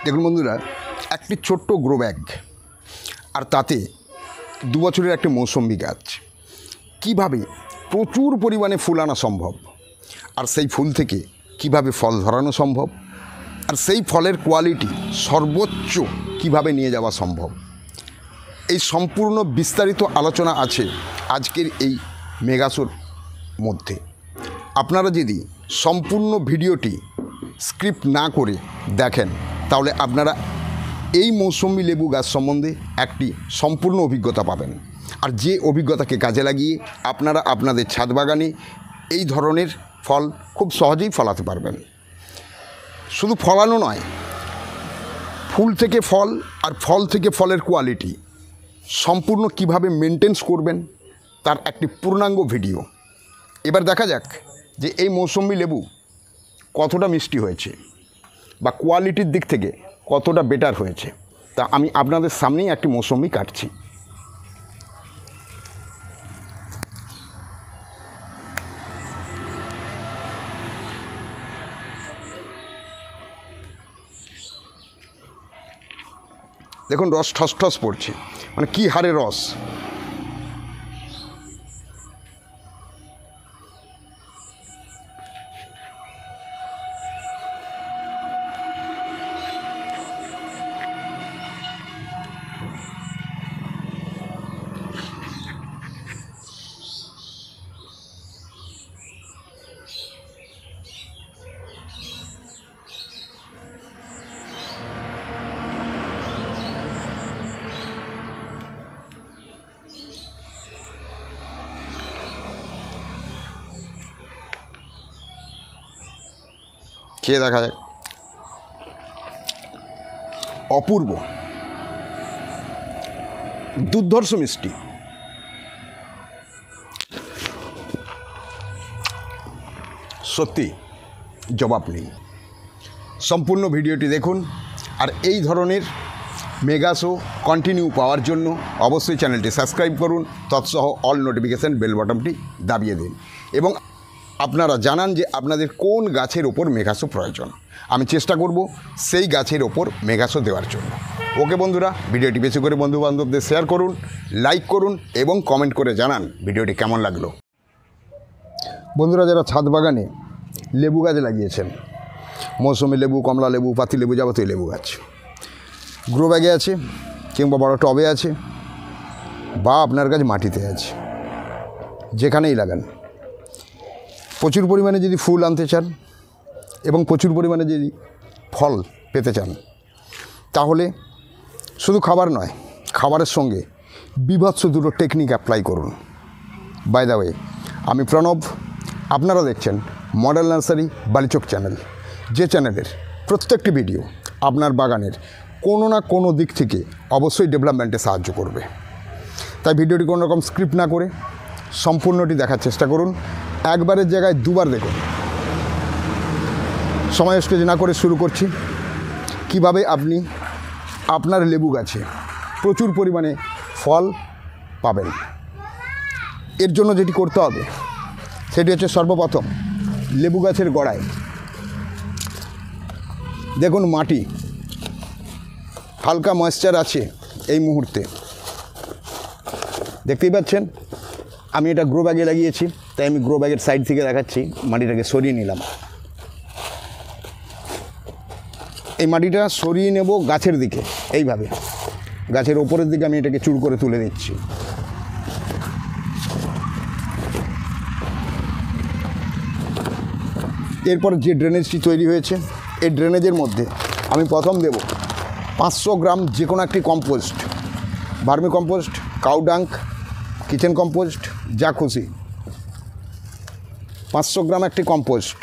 দেখুন বন্ধুরা, একটি ছোট্ট গ্রো ব্যাগ আর তাতে 2 বছরের একটি মৌসুম্বি গাছ, কিভাবে প্রচুর পরিমাণে ফুল আনা সম্ভব, আর সেই ফুল থেকে কিভাবে ফল ধরানো সম্ভব, আর সেই ফলের কোয়ালিটি সর্বোচ্চ কিভাবে নিয়ে যাওয়া সম্ভব, এই সম্পূর্ণ বিস্তারিত আলোচনা আছে আজকের এই মেগাশোর মধ্যে। আপনারা যদি সম্পূর্ণ ভিডিওটি স্ক্রিপ্ট না করে দেখেন তাহলে আপনারা এই মৌসুমি লেবু গাছ সম্বন্ধে একটি সম্পূর্ণ অভিজ্ঞতা পাবেন, আর যে অভিজ্ঞতাকে কাজে লাগিয়ে আপনারা আপনাদের ছাদ বাগানে এই ধরনের ফল খুব সহজেই ফলাতে পারবেন। শুধু ফলানো নয়, ফুল থেকে ফল আর ফল থেকে ফলের কোয়ালিটি সম্পূর্ণ কিভাবে মেনটেন্স করবেন তার একটি পূর্ণাঙ্গ ভিডিও। এবার দেখা যাক যে এই মৌসুমি লেবু কতটা মিষ্টি হয়েছে বা কোয়ালিটির দিক থেকে কতটা বেটার হয়েছে। তা আমি আপনাদের সামনেই একটি মৌসুমি কাটছি। দেখুন রস ঠস ঠস পড়ছে, মানে কী হারে রস। খেয়ে দেখা যায়, অপূর্ব, দুর্ধর্ষ মিষ্টি। সত্যি জবাব নেই। সম্পূর্ণ ভিডিওটি দেখুন, আর এই ধরনের মেগাশো কন্টিনিউ পাওয়ার জন্য অবশ্যই চ্যানেলটি সাবস্ক্রাইব করুন, তৎসহ অল নোটিফিকেশান বেল বাটনটি দাবিয়ে দিন এবং আপনারা জানান যে আপনাদের কোন গাছের ওপর মেগাশো প্রয়োজন। আমি চেষ্টা করব সেই গাছের ওপর মেগাশো দেওয়ার জন্য। ওকে বন্ধুরা, ভিডিওটি বেশি করে বন্ধুবান্ধবদের শেয়ার করুন, লাইক করুন এবং কমেন্ট করে জানান ভিডিওটি কেমন লাগলো। বন্ধুরা, যারা ছাদ বাগানে লেবু গাছ লাগিয়েছেন, মৌসুমি লেবু, কমলা লেবু, পাতি লেবু, যাবতীয় লেবু গাছ গ্রো ব্যাগে আছে কিংবা বড় টবে আছে বা আপনার গাছ মাটিতে আছে, যেখানেই লাগান, প্রচুর পরিমাণে যদি ফুল আনতে চান এবং প্রচুর পরিমাণে যদি ফল পেতে চান, তাহলে শুধু খাবার নয়, খাবারের সঙ্গে বিভৎস দুটো টেকনিক অ্যাপ্লাই করুন। বাই দ্য ওয়ে, আমি প্রণব, আপনারা দেখছেন মডেল নার্সারি বালিচক চ্যানেল, যে চ্যানেলের প্রত্যেকটি ভিডিও আপনার বাগানের কোনো না কোনো দিক থেকে অবশ্যই ডেভেলপমেন্টে সাহায্য করবে। তাই ভিডিওটি কোনো রকম স্ক্রিপ্ট না করে সম্পূর্ণটি দেখার চেষ্টা করুন। একবারের জায়গায় দুবার দেখুন। সময় স্টেজ না করে শুরু করছি কিভাবে আপনি আপনার লেবু গাছে প্রচুর পরিমাণে ফল পাবেন। এর জন্য যেটি করতে হবে সেটি হচ্ছে, সর্বপ্রথম লেবু গাছের গোড়ায় দেখুন মাটি হালকা ময়েশ্চার আছে। এই মুহূর্তে দেখতেই পাচ্ছেন আমি এটা গ্রো ব্যাগে লাগিয়েছি, তাই আমি গ্রো ব্যাগের সাইড থেকে দেখাচ্ছি। মাটিটাকে সরিয়ে নিলাম। এই মাটিটা সরিয়ে নেব গাছের দিকে, এইভাবে গাছের ওপরের দিকে আমি এটাকে চুর করে তুলে দিচ্ছি। এরপর যে ড্রেনেজটি তৈরি হয়েছে, এই ড্রেনেজের মধ্যে আমি প্রথম দেব 500 গ্রাম যে কোনো একটি compost, vermi compost, cow dung, kitchen compost, যা খুশি, 500 গ্রাম একটি কম্পোস্ট।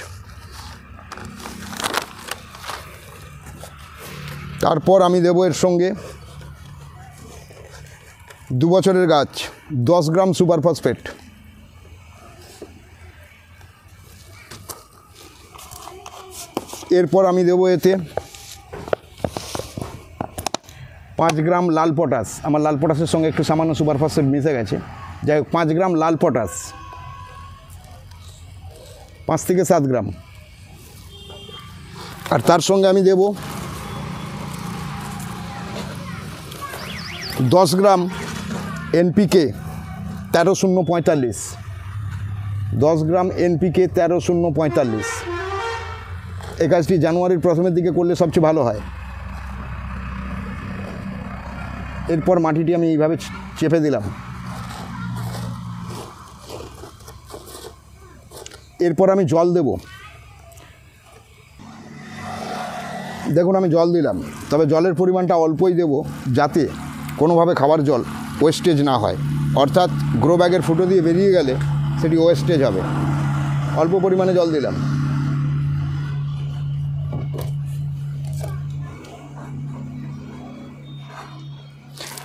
তারপর আমি দেব এর সঙ্গে 2 বছরের গাছ 10 গ্রাম সুপার ফসফেট, এরপর আমি দেব এতে 5 গ্রাম লাল পটাশ। আমার লাল পটাশের সঙ্গে একটু সামান্য সুপার ফসফেট মিশে গেছে, যাই হোক 5 গ্রাম লাল পটাশ, 5 থেকে 7 গ্রাম। আর তার সঙ্গে আমি দেব 10 গ্রাম NPK 13,045, 10 গ্রাম NPK 13,045। এই কাজটি জানুয়ারির প্রথমের দিকে করলে সবচেয়ে ভালো হয়। এরপর মাটিটি আমি এইভাবে চেপে দিলাম। এরপর আমি জল দেব। দেখুন আমি জল দিলাম, তবে জলের পরিমাণটা অল্পই দেব, যাতে কোনোভাবে খাবার জল ওয়েস্টেজ না হয়। অর্থাৎ গ্রো ব্যাগের ফুটো দিয়ে বেরিয়ে গেলে সেটি ওয়েস্টেজ হবে। অল্প পরিমাণে জল দিলাম।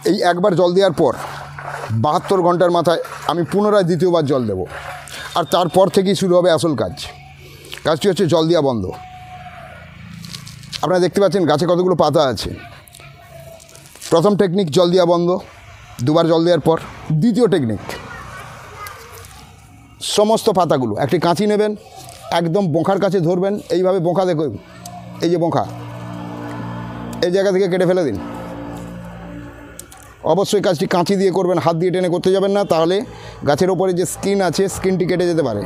এই একবার জল দেওয়ার পর 72 ঘন্টার মাথায় আমি পুনরায় দ্বিতীয়বার জল দেব। আর তারপর থেকেই শুরু হবে আসল কাজ। কাজটি হচ্ছে জল দেওয়া বন্ধ। আপনারা দেখতে পাচ্ছেন গাছে কতগুলো পাতা আছে। প্রথম টেকনিক জল দেওয়া বন্ধ, দুবার জল দেওয়ার পর। দ্বিতীয় টেকনিক, সমস্ত পাতাগুলো একটি কাঁচি নেবেন, একদম বোঁখার কাছে ধরবেন, এইভাবে বোঁখা দেখুন, এই যে বোঁখা, এই জায়গা থেকে কেটে ফেলে দিন। অবশ্যই কাজটি কাঁচি দিয়ে করবেন, হাত দিয়ে টেনে করতে যাবেন না, তাহলে গাছের ওপরে যে স্কিন আছে স্কিনটি কেটে যেতে পারে।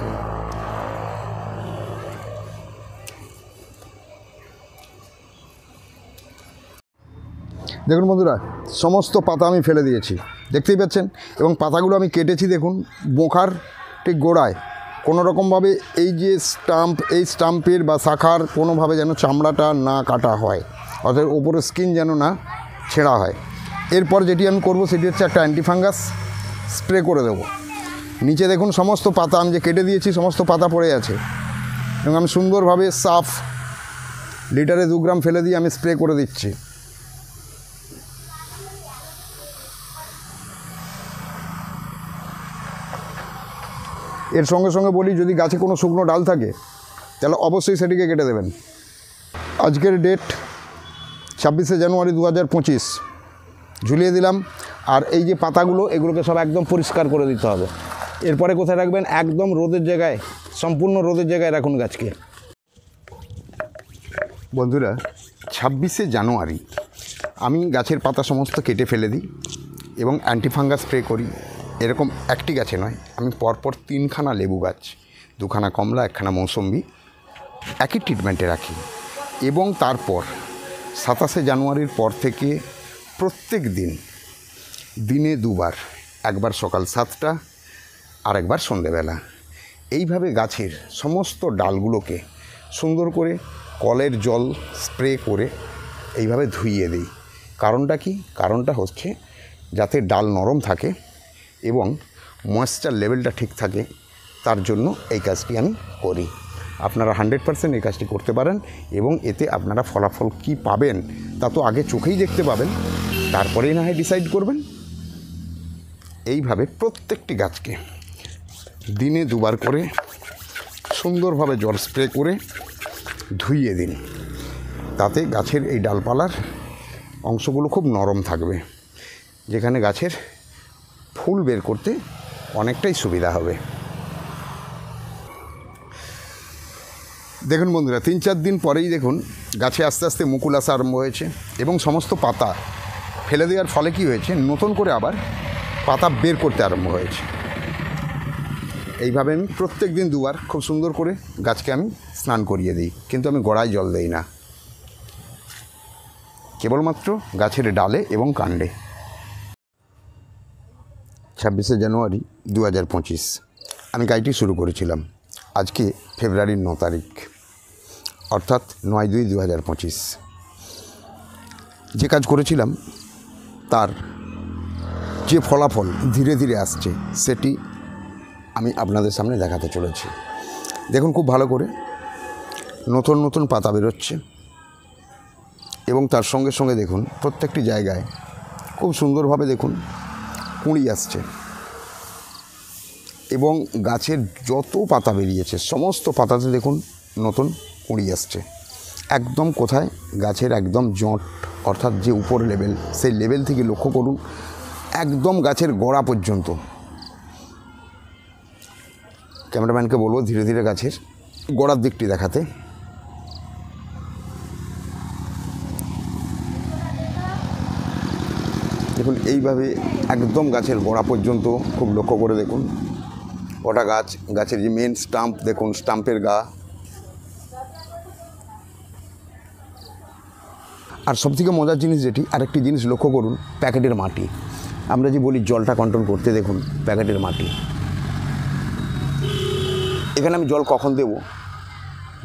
দেখুন বন্ধুরা, সমস্ত পাতা আমি ফেলে দিয়েছি, দেখতেই পাচ্ছেন। এবং পাতাগুলো আমি কেটেছি দেখুন বোঁখার ঠিক গোড়ায়। কোনো রকমভাবে এই যে এই স্টাম্পের বা শাখার কোনোভাবে যেন চামড়াটা না কাটা হয়, অর্থাৎ ওপরের স্কিন যেন না ছেঁড়া হয়। এরপর যেটি আমি করব সেটি হচ্ছে একটা অ্যান্টিফাঙ্গাস স্প্রে করে দেব। নিচে দেখুন সমস্ত পাতা আমি যে কেটে দিয়েছি সমস্ত পাতা পড়ে আছে, এবং আমি সুন্দরভাবে সাফ লিটারে 2 গ্রাম ফেলে দিয়ে আমি স্প্রে করে দিচ্ছি। এর সঙ্গে সঙ্গে বলি, যদি গাছে কোনো শুকনো ডাল থাকে তাহলে অবশ্যই সেটিকে কেটে দেবেন। আজকের ডেট 26শে জানুয়ারি 2025, ঝুলিয়ে দিলাম। আর এই যে পাতাগুলো, এগুলোকে সব একদম পরিষ্কার করে দিতে হবে। এরপরে কোথায় রাখবেন? একদম রোদের জায়গায়, সম্পূর্ণ রোদের জায়গায় রাখুন গাছকে। বন্ধুরা, 26শে জানুয়ারি আমি গাছের পাতা সমস্ত কেটে ফেলে দিই এবং অ্যান্টিফাঙ্গাস স্প্রে করি। এরকম একটি গাছে নয়, আমি পরপর 3খানা লেবু গাছ, 2খানা কমলা, 1খানা মৌসম্বি একই ট্রিটমেন্টে রাখি। এবং তারপর 27শে জানুয়ারির পর থেকে প্রত্যেক দিন দিনে 2বার, একবার সকাল 7টা আর একবার সন্ধেবেলা, এইভাবে গাছের সমস্ত ডালগুলোকে সুন্দর করে কলের জল স্প্রে করে এইভাবে ধুইয়ে দিই। কারণটা কি? কারণটা হচ্ছে যাতে ডাল নরম থাকে এবং ময়েশ্চার লেভেলটা ঠিক থাকে, তার জন্য এই কাজটি আমি করি। আপনারা 100% এই কাজটি করতে পারেন এবং এতে আপনারা ফলাফল কি পাবেন তা তো আগে চোখেই দেখতে পাবেন, তারপরেই না হয় ডিসাইড করবেন। এইভাবে প্রত্যেকটি গাছকে দিনে 2বার করে সুন্দরভাবে জল স্প্রে করে ধুইয়ে দিন। তাতে গাছের এই ডালপালার অংশগুলো খুব নরম থাকবে, যেখানে গাছের ফুল বের করতে অনেকটাই সুবিধা হবে। দেখুন বন্ধুরা, 3-4 দিন পরেই দেখুন গাছে আস্তে আস্তে মুকুল আসা আরম্ভ হয়েছে এবং সমস্ত পাতা ফেলে দেওয়ার ফলে কি হয়েছে, নতুন করে আবার পাতা বের করতে আরম্ভ হয়েছে। এইভাবে আমি প্রত্যেক দিন 2বার খুব সুন্দর করে গাছকে আমি স্নান করিয়ে দিই, কিন্তু আমি গোড়ায় জল দেই না, কেবলমাত্র গাছের ডালে এবং কাণ্ডে। 26শে জানুয়ারি 2025 আমি কাজটি শুরু করেছিলাম। আজকে ফেব্রুয়ারির 9 তারিখ, অর্থাৎ 9/2/2025। যে কাজ করেছিলাম তার যে ফলাফল ধীরে ধীরে আসছে সেটি আমি আপনাদের সামনে দেখাতে চলেছি। দেখুন খুব ভালো করে নতুন নতুন পাতা বেরোচ্ছে এবং তার সঙ্গে সঙ্গে দেখুন প্রত্যেকটি জায়গায় খুব সুন্দরভাবে দেখুন কুঁড়ি আসছে এবং গাছের যত পাতা বেরিয়েছে সমস্ত পাতাতে দেখুন নতুন কুঁড়ি আসছে। একদম কোথায়? গাছের একদম জট, অর্থাৎ যে উপর লেভেল, সেই লেভেল থেকে লক্ষ্য করুন একদম গাছের গোড়া পর্যন্ত। ক্যামেরাম্যানকে বলবো ধীরে ধীরে গাছের গোড়ার দিকটি দেখাতে। দেখুন এইভাবে একদম গাছের গোড়া পর্যন্ত খুব লক্ষ্য করে দেখুন, গোটা গাছের যে মেন স্টাম্প দেখুন, স্টাম্পের গা। আর সবথেকে মজার জিনিস যেটি, আরেকটি জিনিস লক্ষ্য করুন, প্যাকেটের মাটি। আমরা যে বলি জলটা কন্ট্রোল করতে, দেখুন প্যাকেটের মাটি। এখানে আমি জল কখন দেব?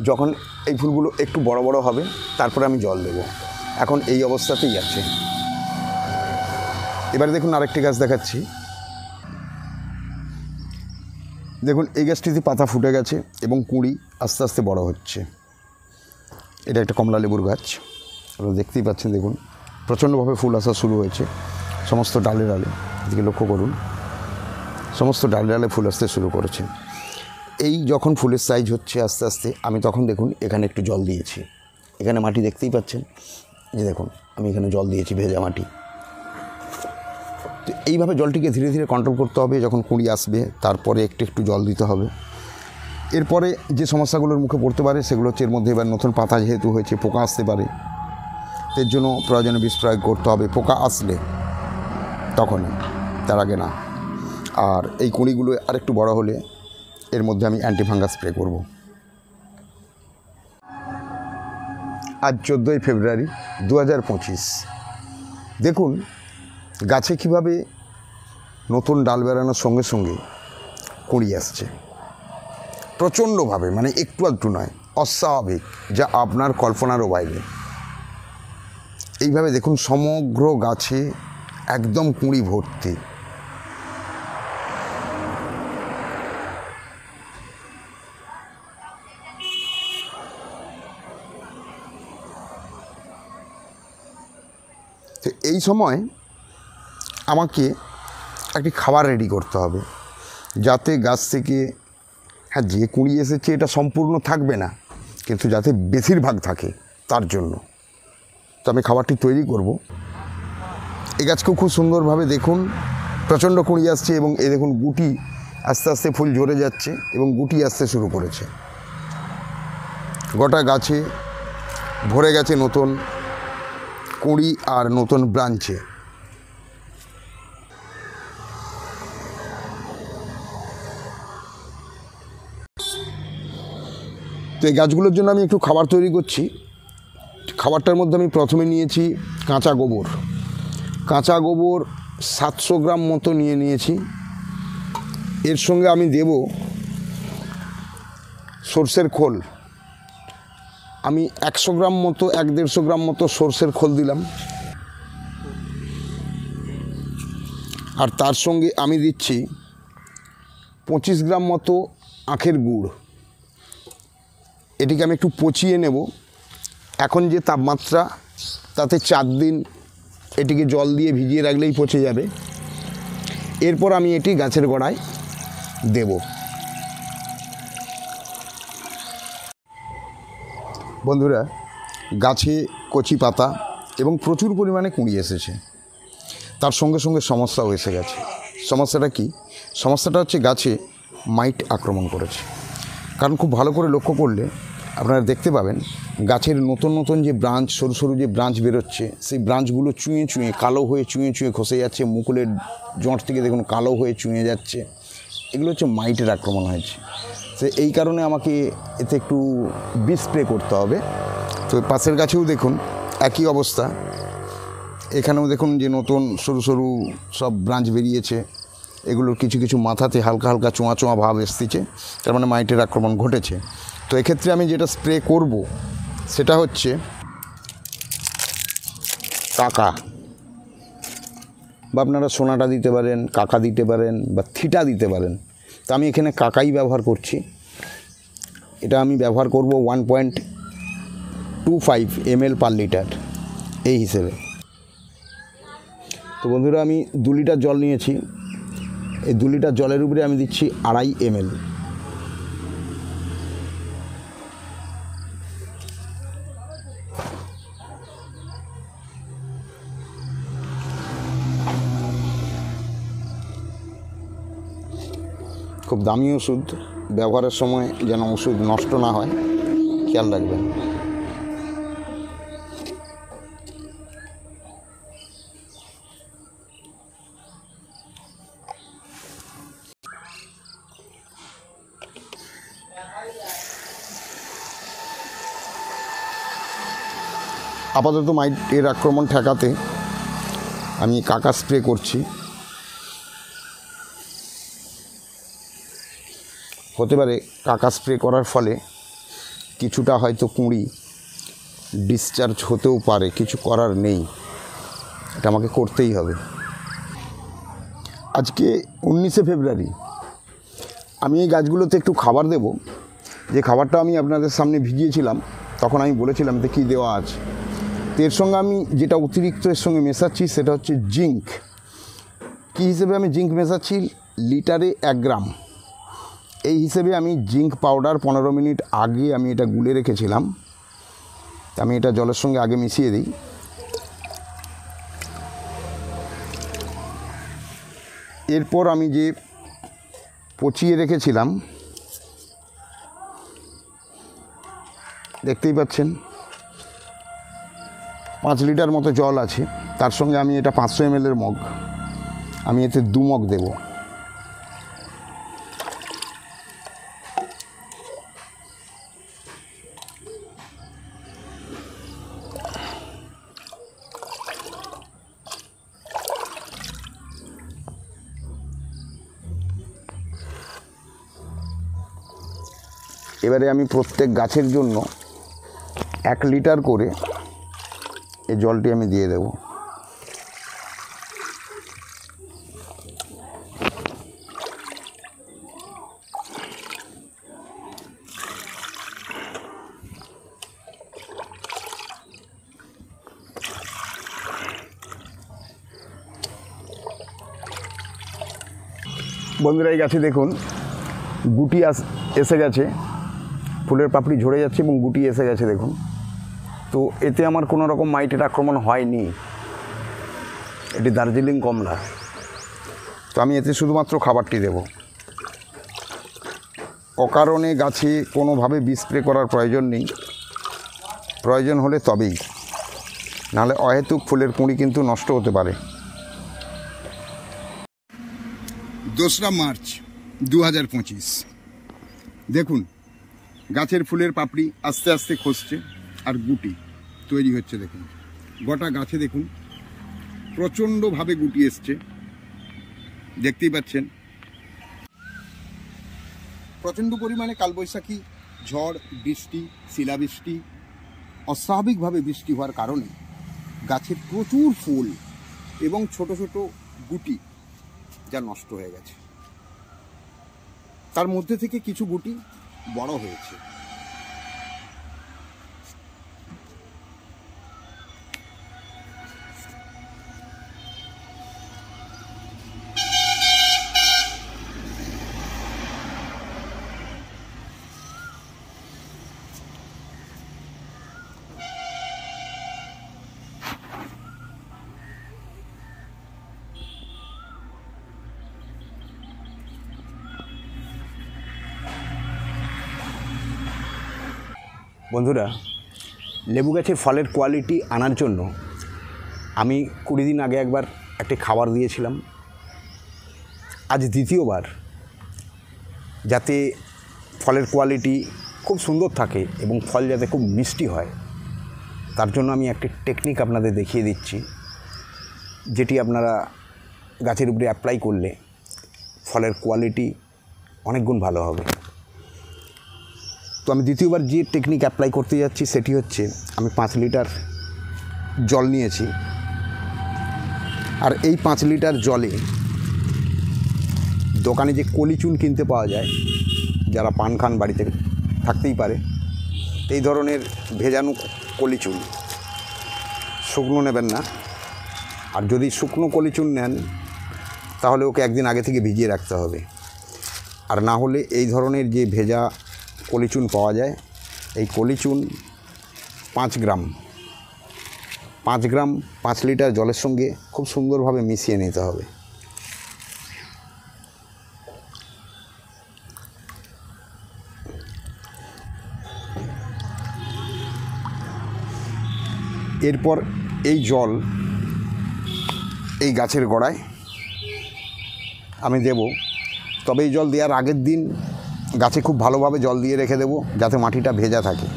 যখন এই ফুলগুলো একটু বড় বড় হবে তারপরে আমি জল দেব। এখন এই অবস্থাতেই আছে। এবারে দেখুন আরেকটি গাছ দেখাচ্ছি। দেখুন এই গাছটিতে পাতা ফুটে গেছে এবং কুঁড়ি আস্তে আস্তে বড় হচ্ছে। এটা একটা কমলা লেবুর গাছ, আপনারা দেখতেই পাচ্ছেন। দেখুন প্রচণ্ডভাবে ফুল আসা শুরু হয়েছে সমস্ত ডালে ডালে। এদিকে লক্ষ্য করুন, সমস্ত ডালে ডালে ফুল আসতে শুরু করেছে। এই যখন ফুলের সাইজ হচ্ছে আস্তে আস্তে, আমি তখন দেখুন এখানে একটু জল দিয়েছি। এখানে মাটি দেখতেই পাচ্ছেন, যে দেখুন আমি এখানে জল দিয়েছি, ভেজা মাটি। তো এইভাবে জলটিকে ধীরে ধীরে কন্ট্রোল করতে হবে। যখন কুঁড়ি আসবে তারপরে একটু একটু জল দিতে হবে। এরপরে যে সমস্যাগুলোর মুখে পড়তে পারে সেগুলো হচ্ছে, এর মধ্যে এবার নতুন পাতা যেহেতু হয়েছে, পোকা আসতে পারে। এর জন্য প্রয়োজনে বিষ প্রয়োগ করতে হবে। পোকা আসলে তখনই, তার আগে না। আর এই কুঁড়িগুলো আরেকটু বড় হলে এর মধ্যে আমি অ্যান্টিফাঙ্গাস স্প্রে করব। আজ 14ই ফেব্রুয়ারি 2025। দেখুন গাছে কীভাবে নতুন ডাল বেরানোর সঙ্গে সঙ্গে কুঁড়ি আসছে প্রচণ্ডভাবে, মানে একটু আধটু নয়, অস্বাভাবিক, যা আপনার কল্পনারও বাইরে। এইভাবে দেখুন সমগ্র গাছে একদম কুঁড়ি ভর্তি। তো এই সময় আমাকে একটি খাবার রেডি করতে হবে, যাতে গাছ থেকে, হ্যাঁ যে কুঁড়ি এসেছে এটা সম্পূর্ণ থাকবে না, কিন্তু যাতে বেশিরভাগ থাকে তার জন্য। তো আমি খাবারটি তৈরি করব। এই গাছকেও খুব সুন্দরভাবে দেখুন প্রচণ্ড কুঁড়ি আসছে এবং এই দেখুন গুটি আস্তে আস্তে ফুল ঝরে যাচ্ছে এবং গুটি আসতে শুরু করেছে। গোটা গাছে ভরে গেছে নতুন কুঁড়ি আর নতুন ব্রাঞ্চে। তো এই গাছগুলোর জন্য আমি একটু খাবার তৈরি করছি। খাবারটার মধ্যে আমি প্রথমে নিয়েছি কাঁচা গোবর। কাঁচা গোবর 700 গ্রাম মতো নিয়েছি। এর সঙ্গে আমি দেব সর্ষের খোল। আমি 100 গ্রাম মতো, 150 গ্রাম মতো সর্ষের খোল দিলাম। আর তার সঙ্গে আমি দিচ্ছি 25 গ্রাম মতো আখের গুড়। এটিকে আমি একটু পচিয়ে নেব। এখন যে তাপমাত্রা, তাতে 4 দিন এটিকে জল দিয়ে ভিজিয়ে রাখলেই পচে যাবে। এরপর আমি এটি গাছের গোড়ায় দেব। বন্ধুরা, গাছে কচি পাতা এবং প্রচুর পরিমাণে কুঁড়ি এসেছে, তার সঙ্গে সঙ্গে সমস্যাও এসে গেছে। সমস্যাটা কি? সমস্যাটা হচ্ছে গাছে মাইট আক্রমণ করেছে। কারণ খুব ভালো করে লক্ষ্য করলে আপনারা দেখতে পাবেন গাছের নতুন নতুন যে ব্রাঞ্চ, সরু সরু যে ব্রাঞ্চ বেরোচ্ছে, সেই ব্রাঞ্চগুলো চুঁয়ে চুঁয়ে কালো হয়ে চুঁয়ে চুঁয়ে খসে যাচ্ছে। মুকুলের জোঁট থেকে দেখুন কালো হয়ে চুঁয়ে যাচ্ছে। এগুলো হচ্ছে মাইটের আক্রমণ হয়েছে। তো এই কারণে আমাকে এতে একটু বিষ স্প্রে করতে হবে। তো পাশের গাছেও দেখুন একই অবস্থা। এখানেও দেখুন যে নতুন সরু সরু সব ব্রাঞ্চ বেরিয়েছে। এগুলোর কিছু কিছু মাথাতে হালকা হালকা চোঁয়া চোঁয়া ভাব এসেছে, তার মানে মাইটের আক্রমণ ঘটেছে। তো এক্ষেত্রে আমি যেটা স্প্রে করব সেটা হচ্ছে কাকা, বা আপনারা সোনাটা দিতে পারেন, কাকা দিতে পারেন, বা থিটা দিতে পারেন। তো আমি এখানে কাকাই ব্যবহার করছি। এটা আমি ব্যবহার করব 1.25 ml পার লিটার এই হিসেবে। তো বন্ধুরা, আমি 2 লিটার জল নিয়েছি। এই 2 লিটার জলের উপরে আমি দিচ্ছি 2.5 ml। খুব দামি ওষুধ, ব্যবহারের সময় যেন ওষুধ নষ্ট না হয় খেয়াল রাখবেন। আপাতত মাইটের আক্রমণ ঠেকাতে আমি কাকা স্প্রে করছি। হতে পারে কাকা স্প্রে করার ফলে কিছুটা হয়তো কুঁড়ি ডিসচার্জ হতেও পারে, কিছু করার নেই, এটা আমাকে করতেই হবে। আজকে 19শে ফেব্রুয়ারি। আমি এই গাছগুলোতে একটু খাবার দেব, যে খাবারটা আমি আপনাদের সামনে ভিজিয়েছিলাম, তখন আমি বলেছিলাম যে কী দেওয়া আছে। তো এর সঙ্গে আমি যেটা অতিরিক্ত এর সঙ্গে মেশাচ্ছি সেটা হচ্ছে জিঙ্ক। কী হিসেবে আমি জিঙ্ক মেশাচ্ছি? লিটারে 1 গ্রাম। এই হিসেবে আমি জিঙ্ক পাউডার 15 মিনিট আগে আমি এটা গুলে রেখেছিলাম। আমি এটা জলের সঙ্গে আগে মিশিয়ে দিই। এরপর আমি যে পচিয়ে রেখেছিলাম, দেখতেই পাচ্ছেন 5 লিটার মতো জল আছে, তার সঙ্গে আমি এটা 500 ml এর মগ, আমি এতে 2 মগ দেব। এবারে আমি প্রত্যেক গাছের জন্য 1 লিটার করে এই জলটি আমি দিয়ে দেব। বন্ধুরা, এই গাছে দেখুন গুটি এসে গেছে, ফুলের পাপড়ি ঝরে যাচ্ছে এবং গুটি এসে গেছে দেখুন। তো এতে আমার কোনো রকম মাইটের আক্রমণ হয়নি, এটি দার্জিলিং কমলা। তো আমি এতে শুধুমাত্র খাবারটি দেব। অকারণে গাছে কোনোভাবে বিষ স্প্রে করার প্রয়োজন নেই, প্রয়োজন হলে তবেই, নাহলে অহেতুক ফুলের কুঁড়ি কিন্তু নষ্ট হতে পারে। 2রা মার্চ 2025। দেখুন গাছের ফুলের পাপড়ি আস্তে আস্তে খসছে আর গুটি তৈরি হচ্ছে। দেখুন গোটা গাছে দেখুন প্রচণ্ডভাবে গুটি এসছে, দেখতেই পাচ্ছেন। প্রচণ্ড পরিমাণে কালবৈশাখী ঝড়, বৃষ্টি, শিলাবৃষ্টি, অস্বাভাবিকভাবে বৃষ্টি হওয়ার কারণে গাছের প্রচুর ফুল এবং ছোট ছোট গুটি যা নষ্ট হয়ে গেছে। তার মধ্যে থেকে কিছু গুটি বড় হয়েছে। বন্ধুরা, লেবু গাছের ফলের কোয়ালিটি আনার জন্য আমি 20 দিন আগে একবার একটি খাবার দিয়েছিলাম, আজ দ্বিতীয়বার, যাতে ফলের কোয়ালিটি খুব সুন্দর থাকে এবং ফল যাতে খুব মিষ্টি হয়, তার জন্য আমি একটি টেকনিক আপনাদের দেখিয়ে দিচ্ছি, যেটি আপনারা গাছের উপরে অ্যাপ্লাই করলে ফলের কোয়ালিটি অনেক গুণ ভালো হবে। তো আমি দ্বিতীয়বার যে টেকনিক অ্যাপ্লাই করতে যাচ্ছি সেটি হচ্ছে, আমি 5 লিটার জল নিয়েছি, আর এই 5 লিটার জলে দোকানে যে কলিচুন কিনতে পাওয়া যায়, যারা পান খান বাড়িতে থাকতেই পারে, এই ধরনের ভেজানো কলিচুন, শুকনো নেবেন না। আর যদি শুকনো কলিচুন নেন তাহলে ওকে একদিন আগে থেকে ভিজিয়ে রাখতে হবে, আর না হলে এই ধরনের যে ভেজা কলিচুন পাওয়া যায়, এই কলিচুন 5 গ্রাম 5 লিটার জলের সঙ্গে খুব সুন্দরভাবে মিশিয়ে নিতে হবে। এরপর এই জল এই গাছের গোড়ায় আমি দেব। তবে এই জল দেওয়ার আগের দিন গাছে খুব ভালোভাবে জল দিয়ে রেখে দেব, যাতে মাটিটা ভেজা থাকে।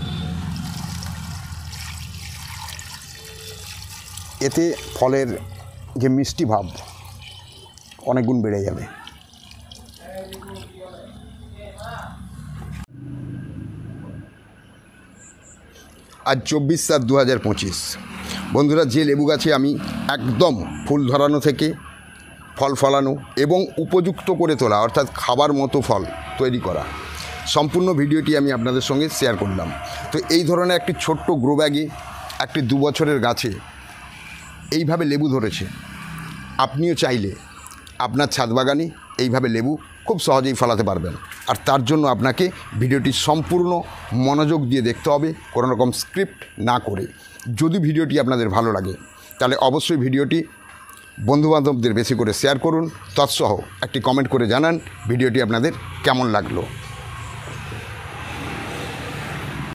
এতে ফলের যে মিষ্টি ভাব অনেক গুণ বেড়ে যাবে। আজ 24/7/2025। বন্ধুরা, যে লেবু গাছে আমি একদম ফুল ধরানো থেকে ফল ফলানো এবং উপযুক্ত করে তোলা অর্থাৎ খাবার মতো ফল তৈরি করা সম্পূর্ণ ভিডিওটি আমি আপনাদের সঙ্গে শেয়ার করলাম। তো এই ধরনের একটি ছোট্ট গ্রো ব্যাগে একটি 2 বছরের গাছে এইভাবে লেবু ধরেছে। আপনিও চাইলে আপনার ছাদ বাগানে এইভাবে লেবু খুব সহজেই ফলাতে পারবেন। আর তার জন্য আপনাকে ভিডিওটি সম্পূর্ণ মনোযোগ দিয়ে দেখতে হবে, কোনো রকম স্ক্রিপ্ট না করে। যদি ভিডিওটি আপনাদের ভালো লাগে তাহলে অবশ্যই ভিডিওটি বন্ধুবান্ধবদের বেশি করে শেয়ার করুন, তৎসহ একটি কমেন্ট করে জানান ভিডিওটি আপনাদের কেমন লাগলো।